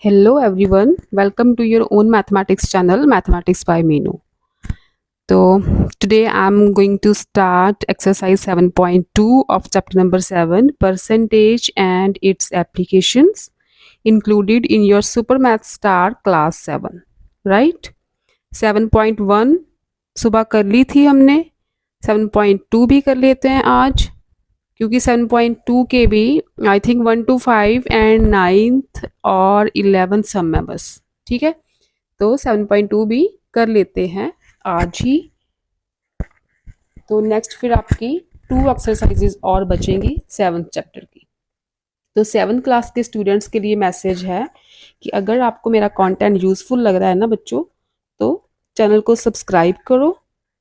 Hello everyone, welcome to your own mathematics channel, Mathematics by Meenu. So today I'm going to start exercise 7.2 of chapter number 7, percentage and its applications, included in your Super Math Star class 7, right? 7.1 सुबह कर ली थी हमने, 7.2 भी कर लेते हैं आज, क्योंकि 7.2 के भी I think 1 to 5 and 9th और 11th सम में बस, ठीक है। तो 7.2 भी कर लेते हैं आज ही। तो नेक्स्ट फिर आपकी 2 एक्सरसाइजेज और बचेंगी 7th चैप्टर की। तो 7th क्लास के स्टूडेंट्स के लिए मैसेज है कि अगर आपको मेरा कंटेंट यूजफुल लग रहा है ना बच्चों, तो चैनल को सब्सक्राइब करो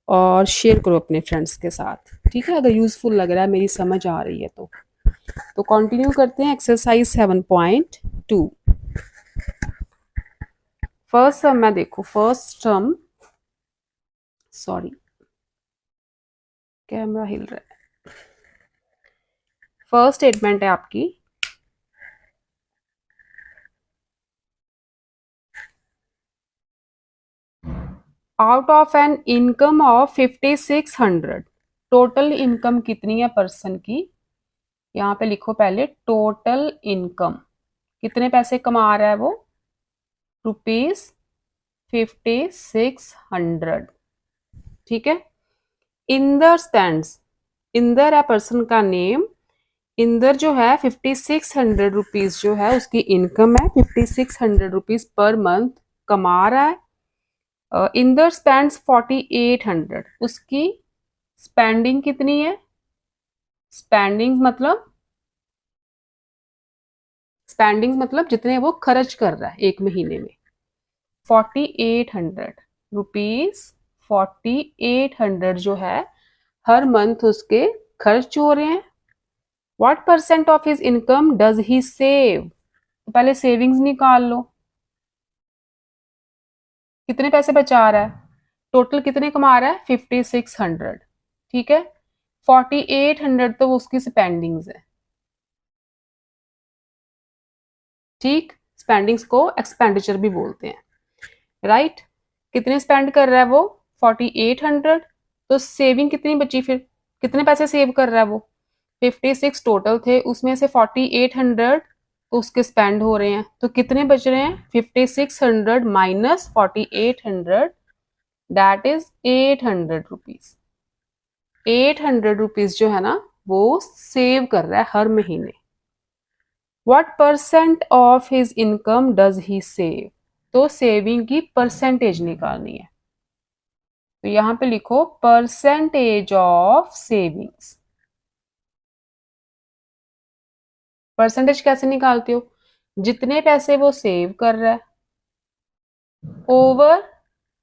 और शेयर करो अपने फ्रेंड्स के साथ, ठीक है। अगर यूजफुल लग रहा है, मेरी समझ आ रही है तो कंटिन्यू करते हैं एक्सरसाइज 7.2। फर्स्ट सम में देखो, फर्स्ट सम, सॉरी कैमरा हिल रहा है। फर्स्ट स्टेटमेंट है आपकी, out of an income of 5600, total income कितनी है पर्सन की। यहाँ पे लिखो पहले टोटल इनकम, कितने पैसे कमा रहा है वो, ₹5600, ठीक है। इंदर स्टैंड्स, इंदर है पर्सन का नेम, इंदर जो है 5600 रुपीज जो है उसकी इनकम है, 5600 रुपीज पर मंथ कमा रहा है। इंदर स्पेंड्स 4800, उसकी स्पेंडिंग कितनी है, स्पेंडिंग मतलब जितने वो खर्च कर रहा है एक महीने में, 4800 रुपीज, 4800 जो है हर मंथ उसके खर्च हो रहे हैं। What percent of his income does he save, तो पहले सेविंग्स निकाल लो, कितने पैसे बचा रहा है, टोटल कितने कमा रहा है 5600, ठीक है। 4800 तो वो उसकी स्पेंडिंग्स है, ठीक। स्पेंडिंग्स को एक्सपेंडिचर भी बोलते हैं, राइट। कितने स्पेंड कर रहा है वो 4800, तो सेविंग कितनी बची, फिर कितने पैसे सेव कर रहा है वो, 56 टोटल थे, उसमें से 4800 तो उसके स्पेंड हो रहे हैं, तो कितने बच रहे हैं 5600 minus 4800, that is 800 rupees. 800 rupees जो है ना वो सेव कर रहा है हर महीने। What percent of his income does he save, तो सेविंग की परसेंटेज निकालनी है, तो यहां पे लिखो परसेंटेज ऑफ सेविंग्स। परसेंटेज कैसे निकालते हो, जितने पैसे वो सेव कर रहा है ओवर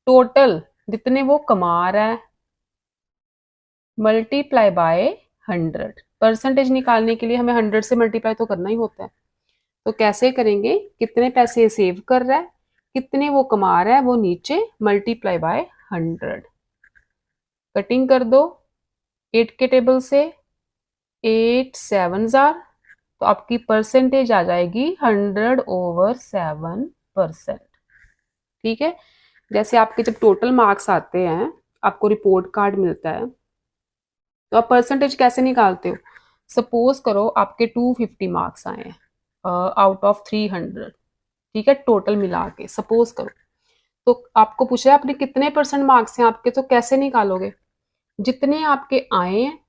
टोटल जितने वो कमा रहा है, मल्टीप्लाई बाय 100। परसेंटेज निकालने के लिए हमें 100 से मल्टीप्लाई तो करना ही होता है, तो कैसे करेंगे, कितने पैसे सेव कर रहा है, कितने वो कमा रहा है, वो नीचे मल्टीप्लाई बाय 100। कटिंग कर दो 8 के टेबल से, 8 7 जार, तो आपकी परसेंटेज आ जाएगी 100/7%, ठीक है। जैसे आपके जब टोटल मार्क्स आते हैं, आपको रिपोर्ट कार्ड मिलता है, तो आप परसेंटेज कैसे निकालते हो। सपोज करो आपके 250 मार्क्स आए हैं आउट ऑफ 300, ठीक है, टोटल मिला के सपोज करो, तो आपको पूछा है आपने कितने परसेंट मार्क्स हैं आपके, तो कैसे निकालोगे, जितने आपके आए हैं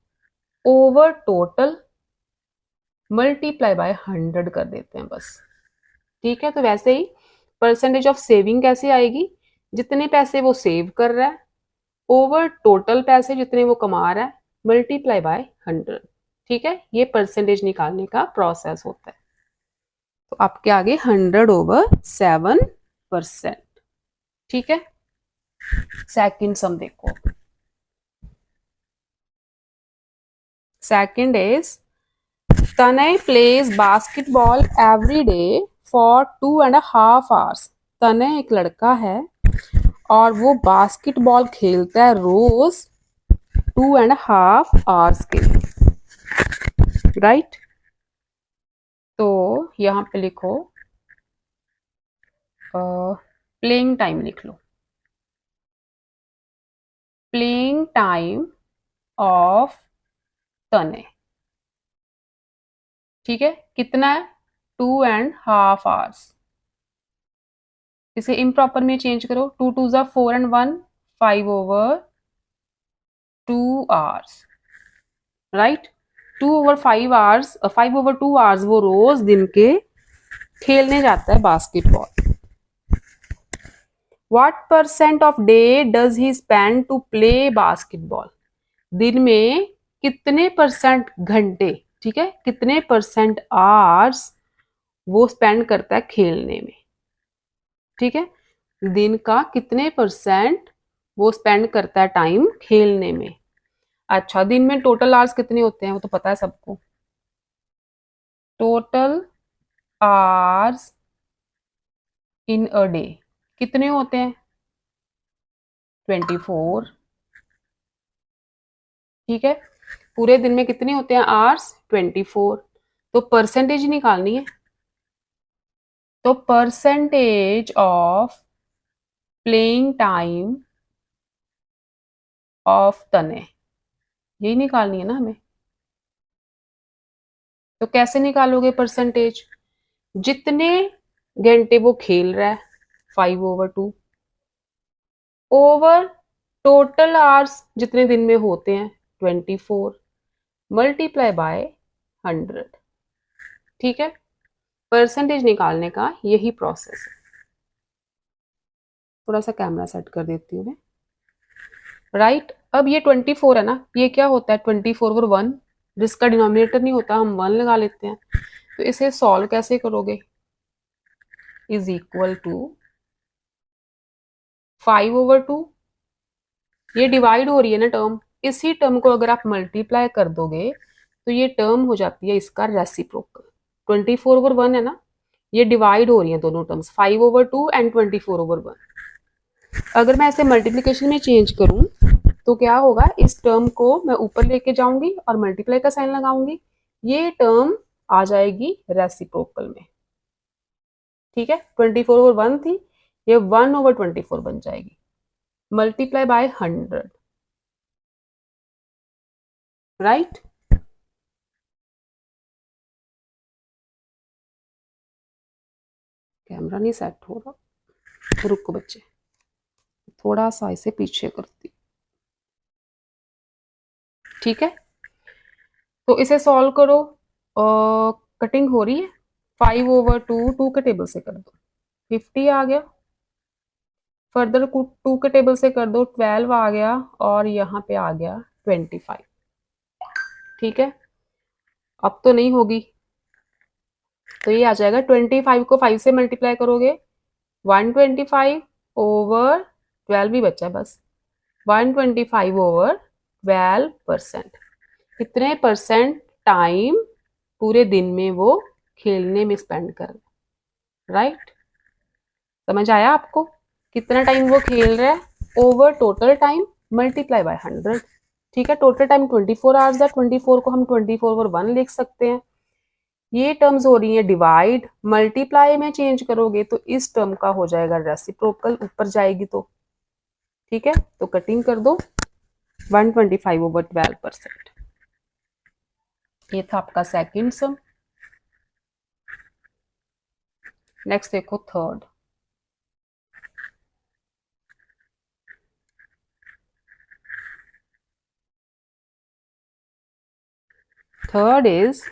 ओवर टोटल मल्टीप्लाई बाय 100 कर देते हैं बस, ठीक है। तो वैसे ही परसेंटेज ऑफ सेविंग कैसे आएगी, जितने पैसे वो सेव कर रहा है ओवर टोटल पैसे जितने वो कमा रहा है मल्टीप्लाई बाय 100, ठीक है। ये परसेंटेज निकालने का प्रोसेस होता है। तो आपके आगे 100/7%, ठीक है। सेकंड सम देखो, second is Tanay plays basketball every day for 2.5 hours। तनय एक लड़का है और वो बास्केटबॉल खेलता है रोज 2.5 hours के लिए, राइट। तो यहां पे लिखो प्लेइंग टाइम लिख लो, प्लेइंग टाइम ऑफ तने, ठीक है, कितना है 2.5 आवर्स। इसे इम्प्रॉपर में चेंज करो, 2 2 ज़ा 4 and 1 5/2 hours, right. 2/5 hours, 5/2 hours वो रोज दिन के खेलने जाता है basketball. What percent of day does he spend to play basketball, दिन में कितने परसेंट घंटे, ठीक है, कितने परसेंट आवर्स वो स्पेंड करता है खेलने में, ठीक है, दिन का कितने परसेंट वो स्पेंड करता है टाइम खेलने में। अच्छा, दिन में टोटल आवर्स कितने होते हैं वो तो पता है सबको, total hours in a day कितने होते हैं 24, ठीक है, पूरे दिन में कितने होते हैं आवर्स 24, तो परसेंटेज निकालनी है, तो percentage of playing time of तने, यही निकालनी है ना हमें। तो कैसे निकालोगे परसेंटेज, जितने घंटे वो खेल रहा है 5/2 ओवर टोटल आवर्स जितने दिन में होते हैं 24 मल्टीप्लाई बाय 100, ठीक है, परसेंटेज निकालने का यही प्रोसेस है। थोड़ा सा कैमरा सेट कर देती हूँ मैं, राइट। अब ये 24 है ना, ये क्या होता है 24 और 1, जिसका डिनोमिनेटर नहीं होता हम 1 लगा लेते हैं, तो इसे सॉल्व कैसे करोगे, इज इक्वल टू 5/2, ये डिवाइड हो रही है ना टर्म, इसी टर्म को अगर आप मल्टीप्लाई कर दोगे तो ये टर्म हो जाती है इसका रेसिप्रोकल। 24/1 है ना, ये डिवाइड हो रही है दोनों टर्म्स, 5/2 एंड 24/1। अगर मैं ऐसे मल्टीप्लीकेशन में चेंज करूं तो क्या होगा, इस टर्म को मैं ऊपर लेके जाऊंगी और मल्टीप्लाई का साइन लगाऊंगी, ये टर्म आ जाएगी रेसिप्रोकल में, ठीक है, 24/1 थी, ये 1/24 बन जाएगी, मल्टीप्लाई बाय 100, राइट। कैमरा नहीं सेट हो रहा, रुको बच्चे, थोड़ा सा इसे पीछे करती, ठीक है, तो इसे सॉल्व करो, कटिंग हो रही है, 5/2 2 के टेबल से कर दो 50 आ गया, फर्दर 2 के टेबल से कर दो 12 आ गया, और यहाँ पे आ गया 25, ठीक है, अब तो नहीं होगी, तो ये आ जाएगा 25 को 5 से मल्टीप्लाई करोगे 125/12 भी बचा बस, 125/12%, कितने परसेंट टाइम पूरे दिन में वो खेलने में स्पेंड कर, राइट। समझ आया आपको, कितना टाइम वो खेल रहा है over total time multiply by 100, ठीक है, टोटल टाइम 24 आवर्स है, 24 को हम 24/1 लिख सकते हैं, ये टर्म्स हो रही है डिवाइड, मल्टीप्लाई में चेंज करोगे तो इस टर्म का हो जाएगा रेसिप्रोकल, ऊपर जाएगी तो, ठीक है, तो कटिंग कर दो 125/12%, ये था आपका सेकंड सम। नेक्स्ट देखो थर्ड, थर्ड इज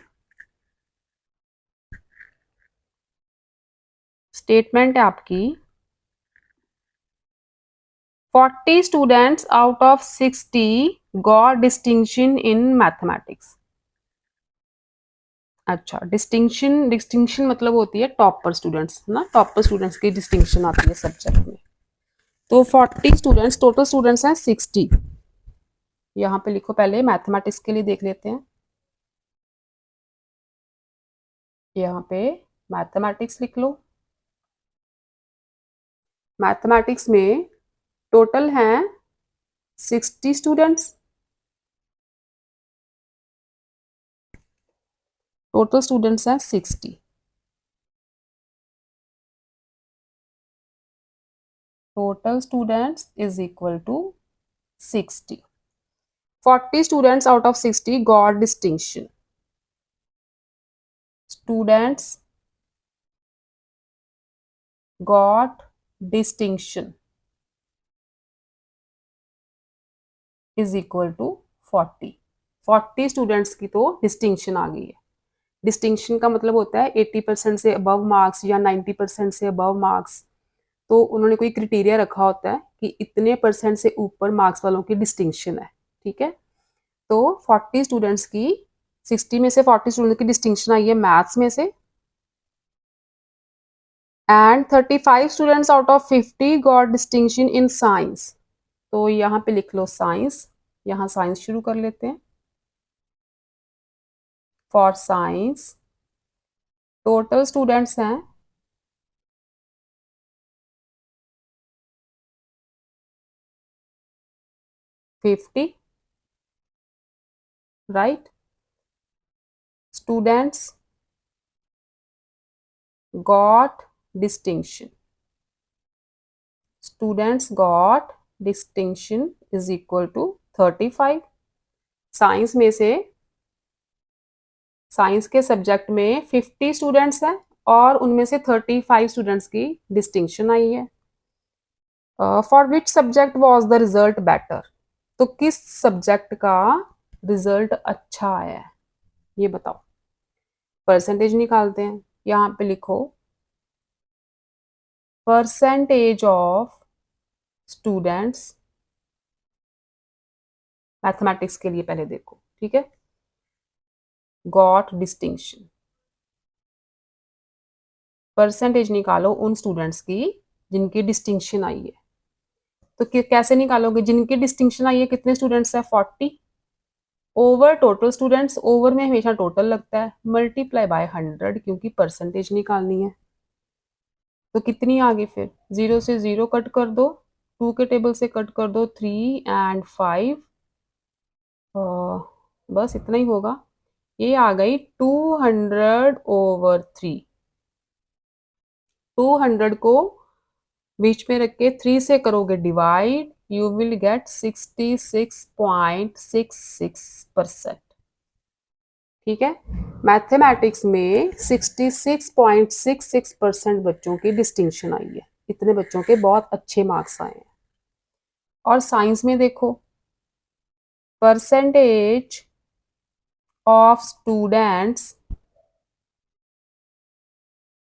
स्टेटमेंट है आपकी 40 students out of 60 got distinction in mathematics. अच्छा, डिस्टिंक्शन, डिस्टिंक्शन मतलब होती है टॉपर स्टूडेंट्स ना, टॉपर स्टूडेंट्स की डिस्टिंक्शन आती है सब्जेक्ट में, तो 40 स्टूडेंट्स, टोटल स्टूडेंट्स हैं 60, यहाँ पे लिखो, पहले मैथमेटिक्स के लिए देख लेते हैं, यहाँ पे मैथमेटिक्स लिख लो, मैथमेटिक्स में टोटल हैं 60 स्टूडेंट्स, टोटल स्टूडेंट्स हैं 60, total students is equal to 60. 40 students out of 60 got distinction. Students got distinction is equal to 40. 40 students की तो डिस्टिंक्शन आ गई है. डिस्टिंक्शन का मतलब होता है 80% से अबव मार्क्स या 90% से अबव मार्क्स. तो उन्होंने कोई क्रिटेरिया रखा होता है कि इतने परसेंट से ऊपर मार्क्स वालों की डिस्टिंक्शन है. ठीक है, तो 40 स्टूडेंट्स की 60 में से 40 स्टूडेंट्स की डिस्टिंक्शन आई है मैथ्स में से, and 35 students out of 50 got distinction in science. तो यहाँ पे लिख लो साइंस. यहाँ साइंस शुरू कर लेते हैं. फॉर साइंस टोटल स्टूडेंट्स हैं 50, right. Students got distinction. Students got distinction is equal to 35. Science में से साइंस के सब्जेक्ट में 50 स्टूडेंट्स हैं और उनमें से 35 स्टूडेंट्स की डिस्टिंक्शन आई है. For which subject was the result better. तो किस सब्जेक्ट का रिजल्ट अच्छा आया है ये बताओ. परसेंटेज निकालते हैं. यहाँ पे लिखो परसेंटेज ऑफ स्टूडेंट्स. मैथमेटिक्स के लिए पहले देखो, ठीक है. Got distinction. परसेंटेज निकालो उन स्टूडेंट्स की जिनकी डिस्टिंक्शन आई है. तो कैसे निकालोगे. जिनकी डिस्टिंक्शन आई है कितने स्टूडेंट्स है 40 ओवर टोटल स्टूडेंट्स. ओवर में हमेशा टोटल लगता है, मल्टीप्लाई बाय 100 क्योंकि परसेंटेज निकालनी है. तो कितनी आ गई फिर. 0 से 0 कट कर दो, 2 के टेबल से कट कर दो 3 एंड 5. बस इतना ही होगा. ये आ गई 200/3. 200 को बीच में रख के 3 से करोगे डिवाइड, यू विल गेट 66.66%. ठीक है. मैथमेटिक्स में 66.66% बच्चों की डिस्टिंक्शन आई है. इतने बच्चों के बहुत अच्छे मार्क्स आए हैं. और साइंस में देखो percentage of students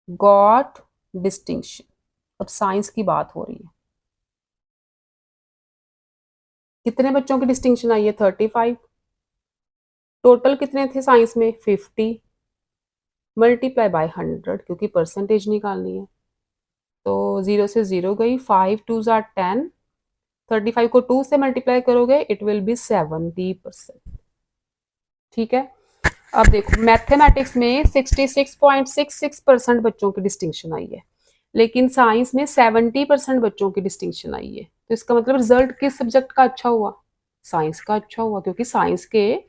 got distinction. अब साइंस की बात हो रही है. कितने बच्चों की डिस्टिंक्शन आई है 35. टोटल कितने थे साइंस में 50 मल्टीप्लाई बाय 100 क्योंकि परसेंटेज निकालनी है. तो 0 से 0 गई, 5 2s are 10. 35 को 2 से मल्टीप्लाई करोगे इट विल बी 70%. ठीक है. अब देखो मैथमेटिक्स में 66.66% बच्चों की डिस्टिंक्शन आई है, लेकिन साइंस में 70% बच्चों की डिस्टिंक्शन आई है. तो इसका मतलब रिजल्ट किस सब्जेक्ट का अच्छा हुआ. साइंस का अच्छा हुआ क्योंकि साइंस के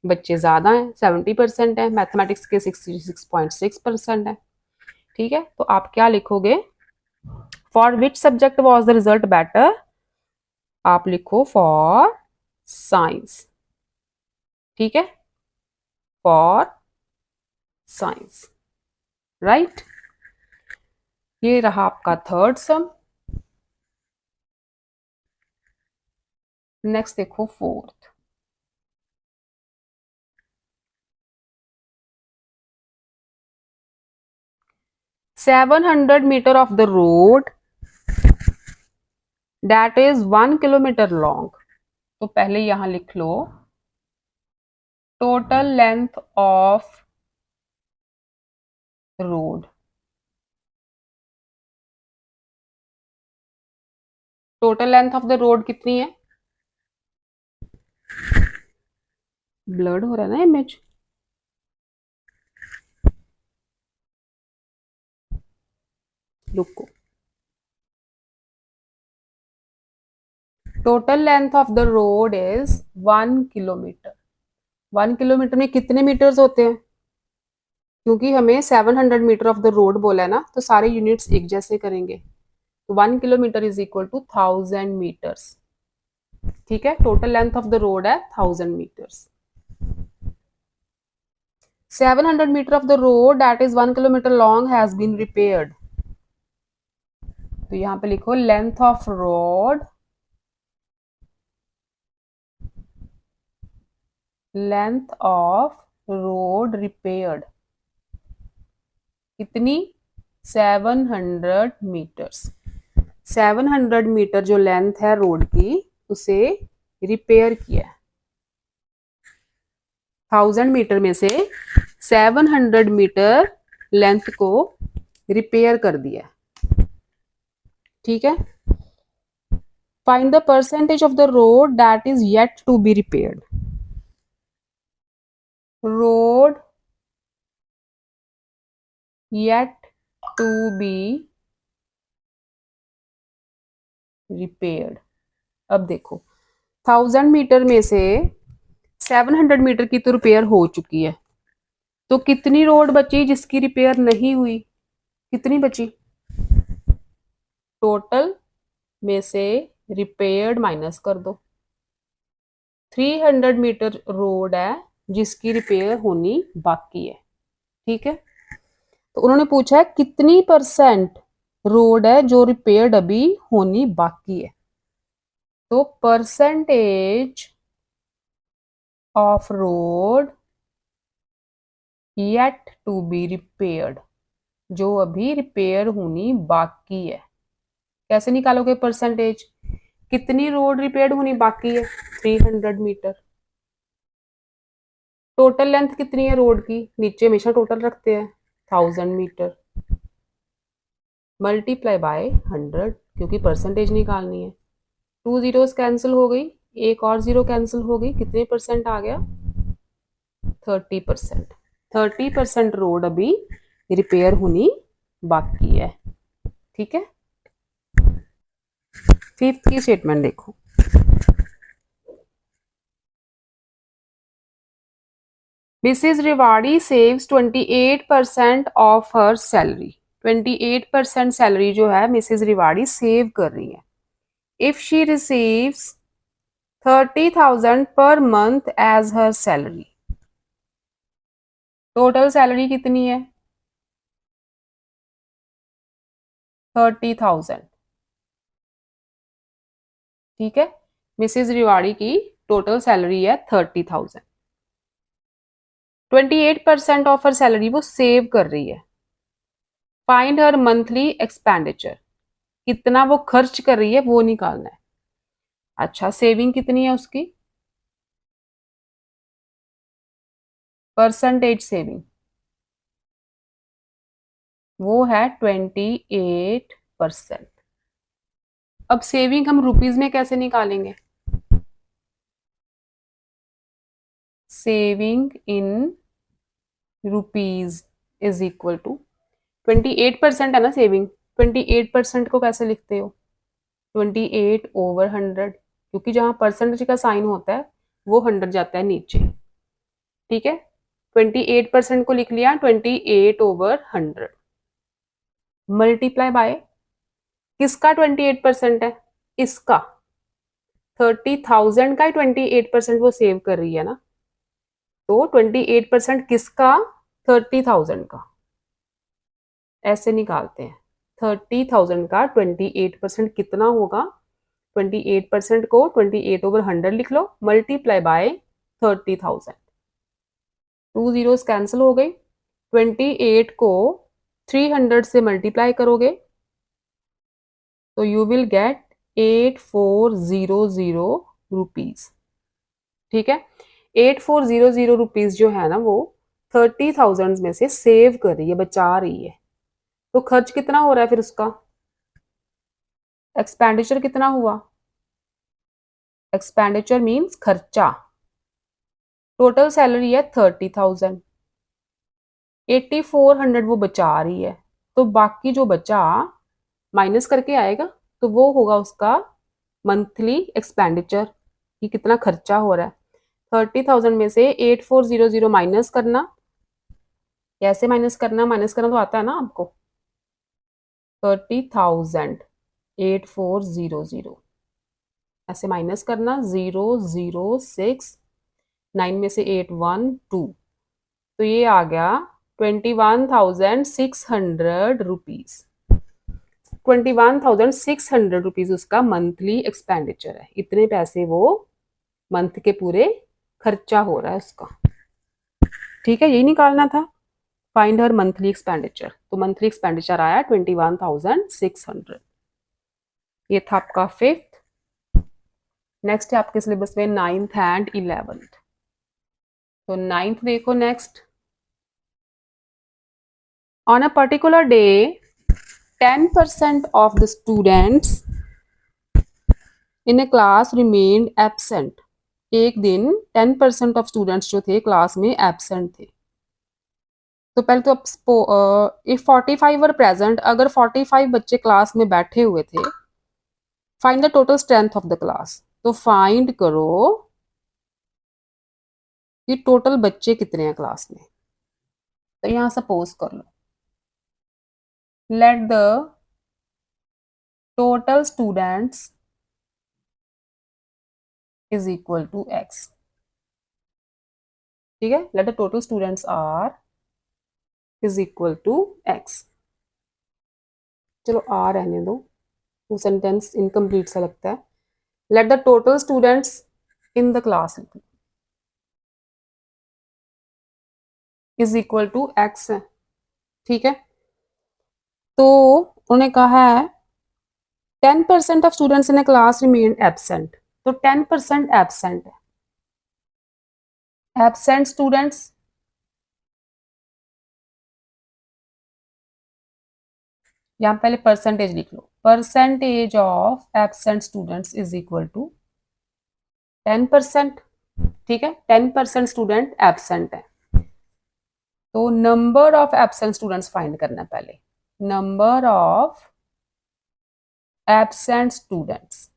बच्चे ज़्यादा हैं, 70% है. मैथमेटिक्स के 66.6% है. ठीक है. तो आप क्या लिखोगे. For which subject was the result better. आप लिखो फॉर साइंस. ठीक है. For science, right. ये रहा आपका थर्ड सम. नेक्स्ट देखो fourth. Seven 700 metre of the road that is 1 kilometre long. तो पहले यहां लिख लो total length of road. Total length of the road कितनी है. ब्लर्ड हो रहा है ना इमेज. रुको. Total length of the road is 1 kilometre. 1 kilometre में कितने मीटर्स होते हैं. क्योंकि हमें 700 मीटर ऑफ द रोड बोला है ना, तो सारे यूनिट्स एक जैसे करेंगे. तो 1 kilometre is equal to 1000 metres. ठीक है, total length of the road है 1000 metres. 700 metre of the road that is 1 kilometre long has been repaired. तो यहां पे लिखो length of road, length of road repaired कितनी, 700 मीटर्स। 700 मीटर जो length है रोड की उसे रिपेयर किया है। 1000 मीटर में से 700 मीटर लेंथ को रिपेयर कर दिया। ठीक है, find the percentage of the road that is yet to be repaired. Road yet to be repaired. अब देखो 1000 मीटर में से 700 मीटर की तो रिपेयर हो चुकी है, तो कितनी रोड बची जिसकी रिपेयर नहीं हुई, कितनी बची, टोटल में से रिपेयर्ड माइनस कर दो। 300 मीटर रोड है जिसकी रिपेयर होनी बाकी है। ठीक है, तो उन्होंने पूछा है कितनी परसेंट रोड है जो रिपेयर्ड अभी होनी बाकी है। तो percentage of road yet to be repaired, जो अभी रिपेयर होनी बाकी है। कैसे निकालोगे परसेंटेज, कितनी रोड रिपेयर्ड होनी बाकी है, 300 मीटर। टोटल लेंथ कितनी है रोड की, नीचे हमेशा टोटल रखते हैं, 1000 मीटर, मल्टीप्लाई बाय 100 क्योंकि परसेंटेज निकालनी है। 2 जीरोस कैंसिल हो गई, एक और जीरो कैंसिल हो गई, कितने परसेंट आ गया, 30%। 30% रोड अभी रिपेयर होनी बाकी है। ठीक है, फिफ्थ की स्टेटमेंट देखो, Mrs Rewari saves 28% of her salary. 28% salary जो है मिसेज रिवाड़ी सेव कर रही है। If she receives 30,000 per month as her salary, total salary कितनी है, 30,000। ठीक है, मिसेज रिवाड़ी की टोटल सैलरी है 30,000। 28% ऑफ हर सैलरी वो सेव कर रही है। फाइंड हर मंथली एक्सपेंडिचर, कितना वो खर्च कर रही है वो निकालना है। अच्छा, सेविंग कितनी है उसकी, परसेंटेज सेविंग वो है 28%। अब सेविंग हम रुपीज में कैसे निकालेंगे, saving in rupees is equal to 28% है ना सेविंग, 28% को कैसे लिखते हो, 28/100, क्योंकि जहां परसेंटेज का साइन होता है वो 100 जाता है नीचे। ठीक है, 28% को लिख लिया 28/100, मल्टीप्लाई बाय किसका 28% है, इसका 30,000 का 28% वो सेव कर रही है ना, तो 28% किसका, 30,000 का, ऐसे निकालते हैं। 30,000 का 28% कितना होगा, 28% को 28/100 लिख लो, मल्टीप्लाई बाय 30,000। 2 जीरोस कैंसिल हो गई, 28 को 300 से मल्टीप्लाई करोगे तो यू विल गेट 8400 रुपीज। ठीक है, 8400 रुपीज जो है ना वो 30,000 में से सेव कर रही है, बचा रही है। तो खर्च कितना हो रहा है फिर उसका, एक्सपेंडिचर कितना हुआ, एक्सपेंडिचर मीन्स खर्चा। टोटल सैलरी है 30,000, 8400 वो बचा रही है, तो बाकी जो बचा माइनस करके आएगा, तो वो होगा उसका मंथली एक्सपेंडिचर कि कितना खर्चा हो रहा है। 30,000 में से 8400 माइनस करना, कैसे माइनस करना, माइनस करना तो आता है ना आपको, 30,000 8400, ऐसे माइनस करना, 006, 9 में से 812, तो ये आ गया 21,600 रुपीज। 21,600 रुपीज उसका मंथली एक्सपेंडिचर है, इतने पैसे वो मंथ के पूरे खर्चा हो रहा है उसका। ठीक है, यही निकालना था, फाइंड हर मंथली एक्सपेंडिचर। तो मंथली एक्सपेंडिचर आया 21,600। ये था आपका फिफ्थ। नेक्स्ट है आपके सिलेबस में 9th एंड 11th। तो 9th देखो next. On a particular day 10% of the students in a class remained absent। एक दिन 10% ऑफ स्टूडेंट्स जो थे क्लास में एबसेंट थे। तो पहले तो इफ 45 वर प्रेजेंट, अगर 45 बच्चे क्लास में बैठे हुए थे, find the total strength of the class. तो फाइंड करो कि टोटल बच्चे कितने हैं क्लास में। तो यहां सपोज कर लो, let the total students is equal to X. ठीक है, let the total students are is equal to X. चलो आ रहने दो, वो सेंटेंस इनकम्प्लीट सा लगता है। Let the total students in the class is equal to X है। ठीक है, तो उन्होंने कहा है 10% of students in a class remain absent. तो 10% एबसेंट है, एबसेंट स्टूडेंट्स यहां पहले परसेंटेज लिख लो, percentage of absent students is equal to 10%। ठीक है, 10% स्टूडेंट एबसेंट है, तो number of absent students find करना है पहले। Number of absent students,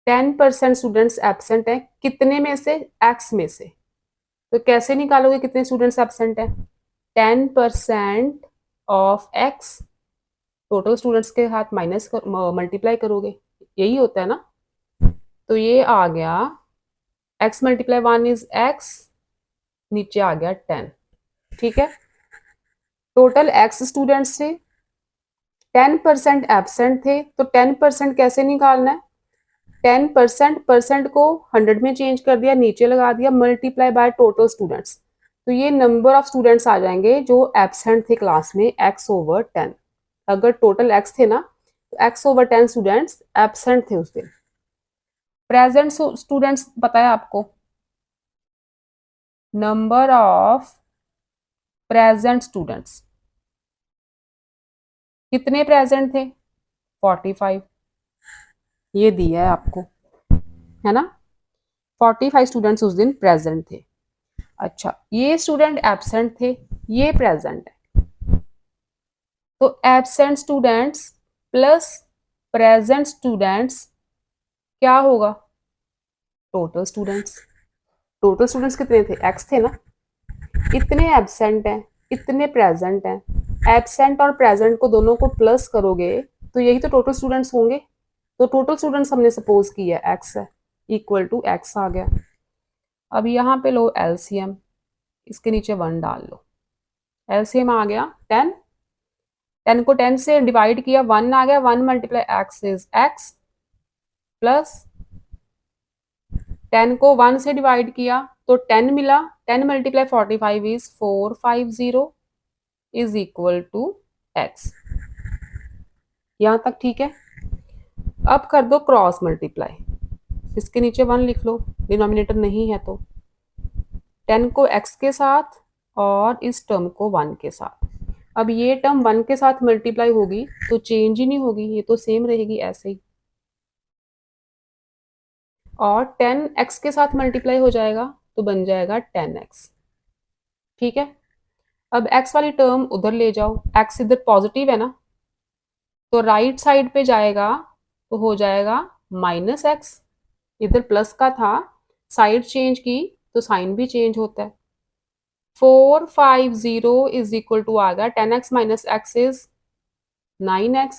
10% students absent है, कितने में से? एक्स में से। तो कैसे निकालोगे कितने स्टूडेंट्स एबसेंट है? 10% ऑफ एक्स, टोटल स्टूडेंट्स के साथ माइनस मल्टीप्लाई करोगे, यही होता है ना। तो ये आ गया x मल्टीप्लाई 1 इज x, नीचे आ गया 10। ठीक है, टोटल x स्टूडेंट्स थे, 10% एबसेंट थे, तो 10% कैसे निकालना है? 10% परसेंट को 100 में चेंज कर दिया, नीचे लगा दिया, मल्टीप्लाई बाय टोटल स्टूडेंट्स। तो ये नंबर ऑफ स्टूडेंट्स आ जाएंगे जो एबसेंट थे क्लास में, x/10। अगर टोटल x थे ना, तो x/10 स्टूडेंट्स एबसेंट थे उस दिन। प्रेजेंट स्टूडेंट्स बताया आपको, नंबर ऑफ प्रेजेंट स्टूडेंट्स, कितने प्रेजेंट थे? 45, ये दिया है आपको, है ना। 45 स्टूडेंट्स उस दिन प्रेजेंट थे। अच्छा, ये स्टूडेंट एबसेंट थे, ये प्रेजेंट है, तो absent students plus present students क्या होगा? Total students. टोटल स्टूडेंट्स कितने थे? एक्स थे ना, इतने एबसेंट हैं, इतने प्रेजेंट हैं, एबसेंट और प्रेजेंट को दोनों को प्लस करोगे तो यही तो टोटल स्टूडेंट्स होंगे। तो टोटल स्टूडेंट्स हमने सपोज किया एक्स है, इक्वल टू एक्स आ गया। अब यहाँ पे लो एलसीएम, इसके नीचे 1 डाल लो, एलसीएम आ गया 10। 10 को 10 से डिवाइड किया, 1 आ गया, 1 multiply x is x, plus 10 को 1 से डिवाइड किया तो 10 मिला, 10 multiply 45 is 450 is equal to X. यहां तक ठीक है। अब कर दो क्रॉस मल्टीप्लाई, इसके नीचे 1 लिख लो, डिनोमिनेटर नहीं है तो 10 को x के साथ और इस टर्म को 1 के साथ। अब ये टर्म 1 के साथ मल्टीप्लाई होगी तो चेंज ही नहीं होगी, ये तो सेम रहेगी ऐसे ही, और 10x के साथ मल्टीप्लाई हो जाएगा तो बन जाएगा 10x। ठीक है, अब x वाली टर्म उधर ले जाओ, x इधर पॉजिटिव है ना, तो राइट साइड पे जाएगा तो हो जाएगा -x, इधर प्लस का था, साइड चेंज की तो साइन भी चेंज होता है। 450 इज इक्वल टू आ गया 10x minus x is 9x,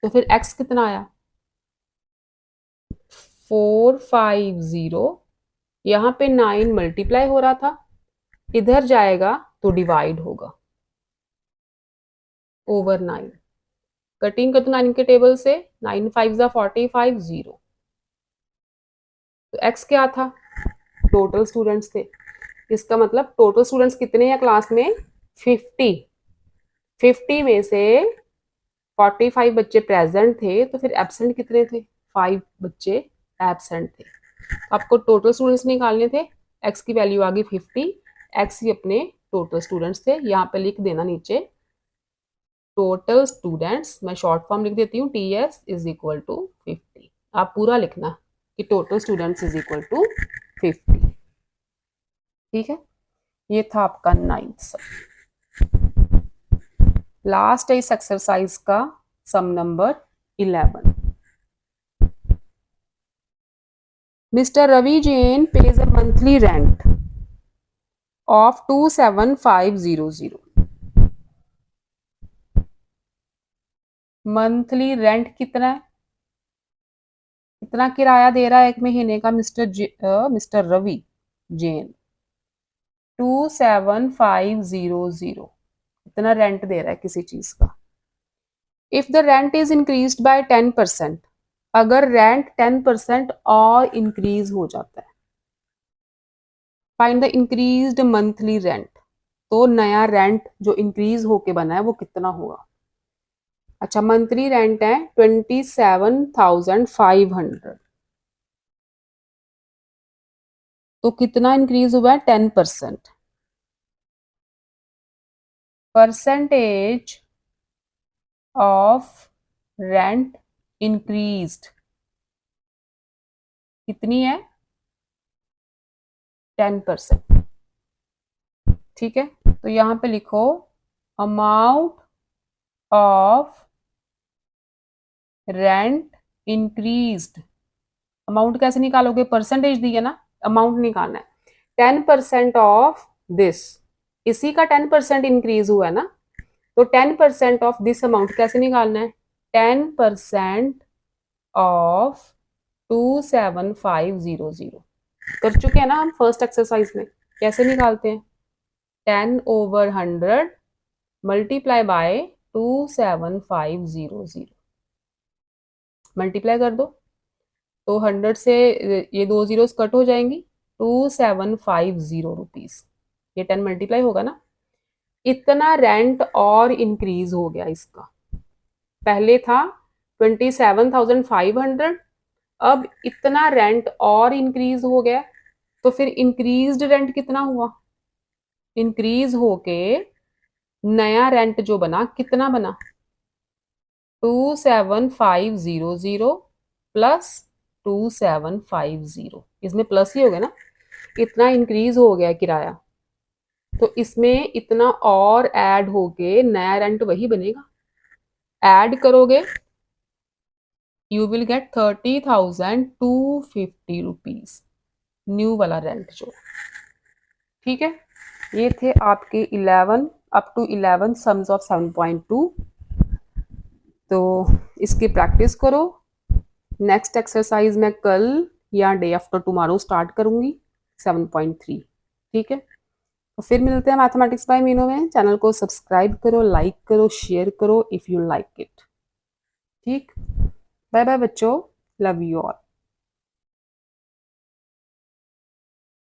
तो फिर x कितना आया 450, यहाँ पे 9 मल्टीप्लाई हो रहा था, इधर जाएगा तो डिवाइड होगा ओवर 9। कटिंग कर दो 9 के टेबल से, 9 5 जा 45 0, तो x क्या था, टोटल स्टूडेंट्स थे, इसका मतलब टोटल स्टूडेंट्स कितने हैं क्लास में 50, 50 में से 45 बच्चे प्रेजेंट थे, तो फिर एब्सेंट कितने थे 5 बच्चे एब्सेंट थे। आपको टोटल स्टूडेंट्स निकालने थे, x की वैल्यू आ गई 50, x ही अपने टोटल स्टूडेंट्स थे। यहाँ पे लिख देना नीचे टोटल स्टूडेंट्स, मैं शॉर्ट फॉर्म लिख देती हूँ TS इज इक्वल टू 50। आप पूरा लिखना कि total students is equal to 50। ठीक है, ये था आपका 9th सम। लास्ट है इस एक्सरसाइज का सम number 11। Mr. Ravi Jain pays a monthly rent of 27500. Monthly rent कितना है, कितना किराया दे रहा है एक महीने का मिस्टर रवि जैन 27500, इतना रेंट दे रहा है किसी चीज का। If the rent is increased by 10%, अगर रेंट 10% और इंक्रीज हो जाता है, find the increased monthly rent, तो नया रेंट जो इंक्रीज होके बना है वो कितना होगा। अच्छा, मंथली रेंट है 27,500, तो कितना इंक्रीज हुआ है 10%। परसेंटेज ऑफ रेंट इंक्रीज्ड कितनी है 10%। ठीक है, तो यहां पे लिखो amount of rent increased. Amount कैसे निकालोगे, परसेंटेज दी है ना, अमाउंट निकालना है। 10% ऑफ दिस, इसी का 10% इंक्रीज हुआ है ना, तो 10% ऑफ दिस अमाउंट कैसे निकालना है, 10% ऑफ 27500 कर चुके हैं ना हम फर्स्ट एक्सरसाइज में। कैसे निकालते हैं, 10/100 मल्टीप्लाई बाय 27500, मल्टीप्लाई कर दो तो 100 से ये 2 जीरोस कट हो जाएंगी, 2750 रुपीज, ये 10 मल्टीप्लाई होगा ना। इतना रेंट और इंक्रीज हो गया इसका, पहले था 27,500, अब इतना रेंट और इंक्रीज हो गया, तो फिर इंक्रीज्ड रेंट कितना हुआ, इंक्रीज होके नया रेंट जो बना कितना बना 27500 प्लस 2750, इसमें प्लस ही हो गया ना, इतना इंक्रीज हो गया किराया, तो इसमें इतना और ऐड होके नया रेंट वही बनेगा। ऐड करोगे you will get 30,250 rupees new वाला रेंट जो। ठीक है, ये थे आपके 11 अप टू 11 सम्स ऑफ 7.2। तो इसकी प्रैक्टिस करो, नेक्स्ट एक्सरसाइज मैं कल या डे आफ्टर टुमारो स्टार्ट करूंगी 7.3। ठीक है, तो फिर मिलते हैं मैथमेटिक्स बाय मीनू में। चैनल को सब्सक्राइब करो, लाइक करो, शेयर करो इफ यू लाइक इट। ठीक, बाय बाय बच्चों, लव यू ऑल।